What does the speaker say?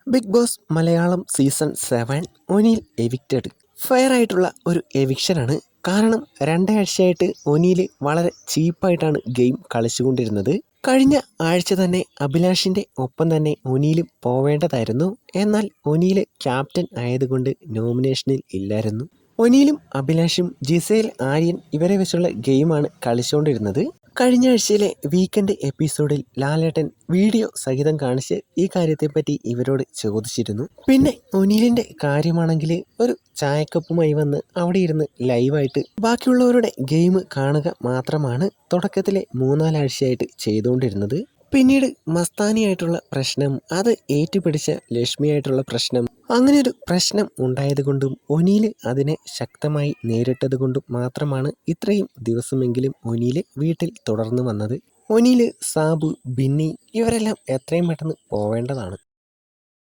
Big Boss Malayalam season 7 ഒനിയിൽ evicted. Fair ആയിട്ടുള്ള ഒരു എവിക്ഷനാണ്. കാരണം രണ്ടാഴ്ചയായിട്ട് ഒനിയിൽ വളരെ ചീപ്പായിട്ടാണ് ഗെയിം കളിച്ചുകൊണ്ടിരുന്നത്. കഴിഞ്ഞ ആഴ്ച തന്നെ അഭിലാഷിൻ്റെ ഒപ്പം തന്നെ ഒനിയിലും പോവേണ്ടതായിരുന്നു. എന്നാൽ ഒനിയിൽ ക്യാപ്റ്റൻ ആയതുകൊണ്ട് നോമിനേഷനിൽ ഇല്ലായിരുന്നു. ഒനിയിലും അഭിലാഷും ജിസേൽ, ആര്യൻ ഇവരെ വെച്ചുള്ള ഗെയിമാണ് കളിച്ചുകൊണ്ടിരുന്നത്. കഴിഞ്ഞ ആഴ്ചയിലെ വീക്കെൻഡ് എപ്പിസോഡിൽ ലാലേട്ടൻ വീഡിയോ സഹിതം കാണിച്ച് ഈ കാര്യത്തെപ്പറ്റി ഇവരോട് ചോദിച്ചിരുന്നു. പിന്നെ ഒനീലിൻ്റെ കാര്യമാണെങ്കിൽ ഒരു ചായക്കപ്പുമായി വന്ന് അവിടെ ഇരുന്ന് ലൈവായിട്ട് ബാക്കിയുള്ളവരുടെ ഗെയിം കാണുക മാത്രമാണ് തുടക്കത്തിലെ 3-4 ആഴ്ചയായിട്ട് ചെയ്തുകൊണ്ടിരുന്നത്. പിന്നീട് മസ്താനിയായിട്ടുള്ള പ്രശ്നം, അത് ഏറ്റുപിടിച്ച ലക്ഷ്മിയായിട്ടുള്ള പ്രശ്നം, അങ്ങനെയൊരു പ്രശ്നം ഉണ്ടായതുകൊണ്ടും ഒനിയിൽ അതിനെ ശക്തമായി നേരിട്ടതുകൊണ്ടും മാത്രമാണ് ഇത്രയും ദിവസമെങ്കിലും ഒനിയിൽ വീട്ടിൽ തുടർന്നു വന്നത്. ഒനിയിൽ, സാബു, ബിന്നി ഇവരെല്ലാം എത്രയും പെട്ടെന്ന് പോവേണ്ടതാണ്.